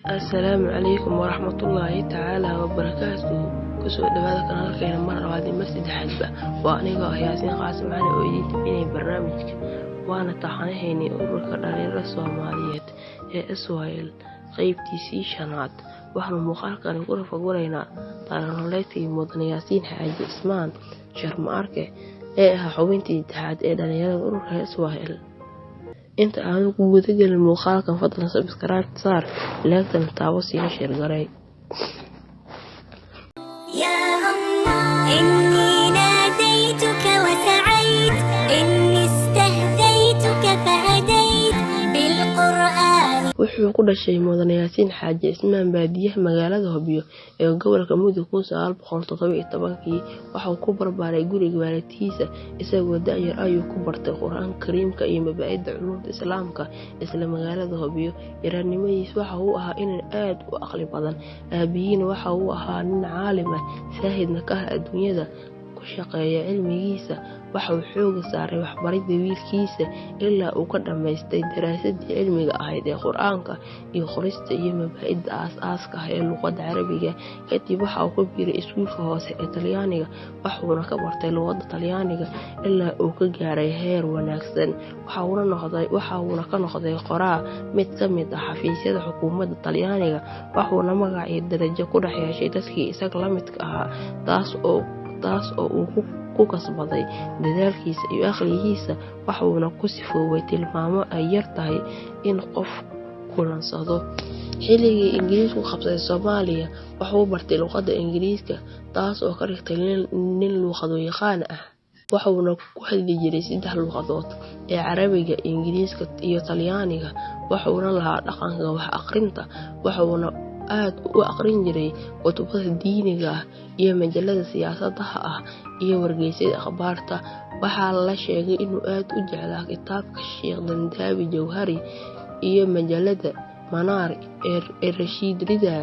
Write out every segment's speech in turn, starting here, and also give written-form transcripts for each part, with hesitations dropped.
السلام عليكم ورحمة الله تعالى وبركاته. كسو دبادة كان هالكينا مرة وهذه مسجد حجبة وأنا ياسين قاسم على أيدي تبيني برنامجك وأنا تحنيني أورك دليل الصوماليات إسرائيل قيبتي سي شنات وحنا مخالقة نقول فقولينا طالنوليتي مدن ياسين حاج اسمان شرم أركه حوينتي اتحاد دليل أورك إسرائيل انت aanu ku guda galin muuqaalkan fadlan subscribe saar laagtan taabo si share garay يا الله إني ناديتك وسعيت إني استهديتك فهديت بالقرآن. wuxuu ku dhashay mudan yaasiin xaaji ismaan baadiyaha magaalada Hobyo ee gobolka Mudug 1917 waxa uu ku barbaaray guriga waalidkiisa isagoo da'yar ayuu ku bartay Qur'aanka Kariimka iyo mabaadi'da culuumta Islaamka isla magaalada Hobyo yaraanimadiisa waxa uu ahaa inaan aad u aqli badan aabihiina waxa uu ahaa nin caalim ah saahidna ka ah adduunyada ku shaqeeya cilmigiisa waxa uu xooga saaray waxbaridda wiilkiisa ilaa uu ka dhameystay daraasadii cilmiga ahayd ee Qur'aanka iyo qorista iyo mabaadi'da aasaaska ah ee luqadda Carabiga kadib waxa uu ku biiray iskuulka hoose ee Talyaaniga waxaana ka bartay luqadda Talyaaniga ilaa uu ka gaaray heer wanaagsan waxaana ka noqday qoraa mid ka mid ah xafiisyada xukuumadda Talyaaniga waxaana magac iyo darajo ku dhaxeeyay dadkii isaga la midka ahaa taas oo uu ku kasbaday dadaalkiisa iyo aqligiisa waxaana ku sifoobay tilmaamo ay yar tahay in qof kulansado xilligii Ingiriisku qabsaday Soomaaliya waxa uu bartay luqadda Ingiriiska taas oo ka dhigtay nin luqado yaqaan ah waxaana ku hadli jiray 3 luqadood ee Carabiga, Ingiriiska iyo Talyaaniga waxaana lahaa dhaqanka wax akhrinta waxaana aad u aqrin jiray kutubada diiniga iyo majalada siyaasadaha ah iyo wargeysyada akhbaarta waxaa la sheegay inuu aad u jeclaa kitaabka Sheekh Dandaawi Jawhari iyo majalada Manaar ee Rashiid Rida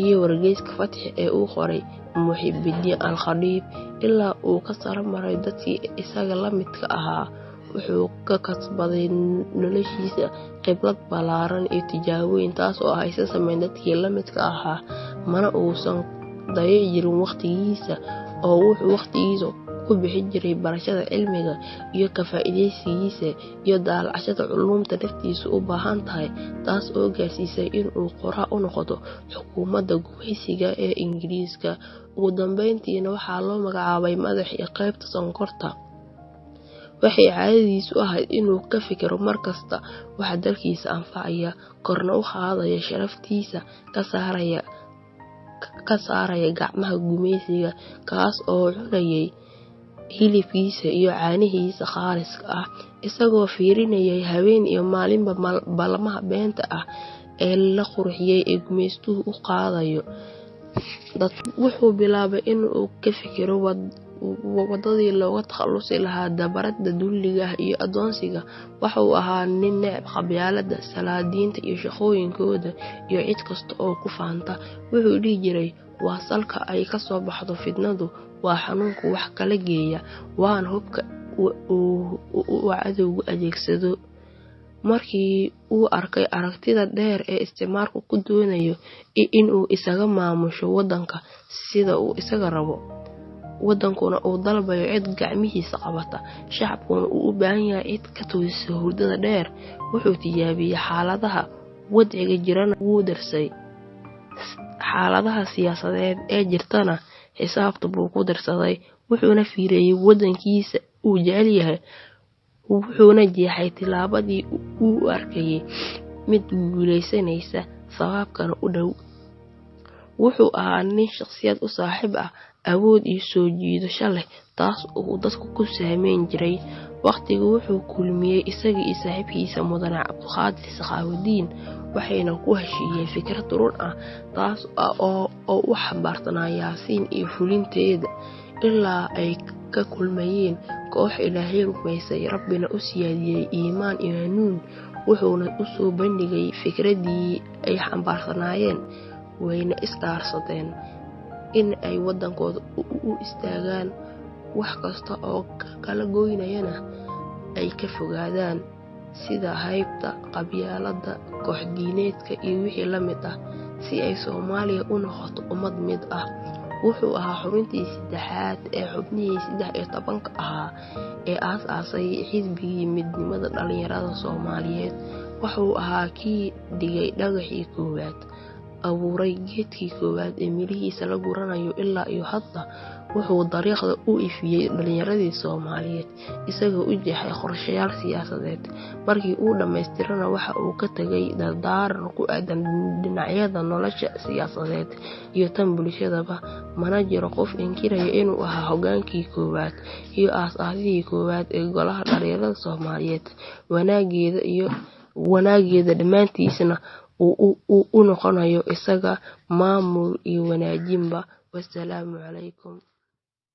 iyo wargeyska Fatxi ee uu qoray Muhibbidin al-Khadiib ilaa uu ka sar maray dadkii isaga la midka ahaa wuxuu ka kasbaday noloshiisa khibrad ballaaran iyo tijaabooyin taas oo ay sameeyeen dadkii la midka ahaa mana uusan dayacirin waqtigiisa oo wuxuu waqtigiisa ku bixin jiray barashada cilmiga iyo ka faa'iideysigiisa iyo daalacashada culuumta naftiisa u baahan tahay taas oo gaarsiisay in uu qoraa u noqdo xukuumadda gumaysiga ee Ingiriiska ugu dambeyntiina waxaa loo magacaabay madaxii qaybta sonkorta waxay caadadiisu ahayd inuu ka fikiro markasta waxa dalkiisa anfacaya korna u qaadaya sharaftiisa ka saaraya gacmaha gumaysiga kaas oo cunayay hilibkiisa iyo caanihiisa qaaliska ah isagoo fiirinayay habeen iyo maalinba balamaha beenta ah ee la qurxiyay ee gumaystuhu u qaadayo wuxuu bilaabay inuu ka fikiro wadadii looga takhalusi lahaa dabarada dulliga iyo adoonsiga waxa uu ahaa nin neceb qabyaalada salaadiinta iyo shaqooyinkooda iyo cid kasta oo ku faanta wuxuu dhihi jiray waa salka ay ka soo baxdo fidnadu waa xanuunku wax kala geeya waan hubka uu cadowgu adeegsado markii uu arkay aragtida dheer ee isticmaalku ku doonayo inuu isaga maamusho wadanka sida uu isaga rabo wadankuna uu dalbayo cid gacmihiisa qabata shacabkuna uu u baahan yahay cid ka toosisa hurdada dheer wuxuu tijaabiyay xaaladaha wadciga jirana wuu darsay xaaladaha siyaasadeed ee jirtana xisaabta buu ku darsaday wuxuuna fiiriyay wadankiisa uu jecel yahay wuxuuna jeexay tilaabadii uu arkayay mid guuleysanaysa sababkana u dhow wuxuu ahaa nin shakhsiyad u saaxiib ah awood iyo soo jiidasho leh taas oo dadku ku saameyn jiray waqtiga wuxuu kulmiyay isaga iyo saaxiibkiisa mudane Cabdiqaadir Sakhaawudiin waxayna ku heshiiyeen fikrad run ah taas oo u xambaarsanaa Yaasiin iyo fulinteeda ilaa ay ka kulmayeen koox Ilaahay rumaysay Rabbina u siyaadiyay iimaan iyo hanuun wuxuuna u soo bandhigay fikradii ay xambaarsanaayeen wayna isdaarsadeen in ay wadankooda u istaagaan wax kasta oo kala goynayana ay ka fogaadaan sida haybta, qabyaaladda, koox-diineedka iyo wixii la mid ah, si ay Soomaaliya u noqoto ummad mid ah. Wuxuu ahaa xubintii 3aad ee xubnihii 13 ahaa ee aasaasay xisbigii midnimada dhalinyarada Soomaaliyeed. Wuxuu ahaa kii dhigay dhagaxii koowaad, abuuray geedkii koowaad ee mirihiisa la guranayo ilaa iyo hadda. Wuxuu dariiqda u ifiyay dhalinyaradii Soomaaliyeed, isagoo u jeexay qorshayaal siyaasadeed. Markii uu dhammaystirana waxa uu ka tagay dardaaran ku aadan dhinacyada nolosha siyaasadeed iyo tan bulshadaba. Mana jiro qof inkiraya inuu ahaa hoggaankii koowaad iyo aasaasihii koowaad ee Golaha Dhalinyarada Soomaaliyeed, wanaageeda dhammaantiisna uu u noqonayo isaga maamul iyo wanaajinba. Wassalaamu calaykum.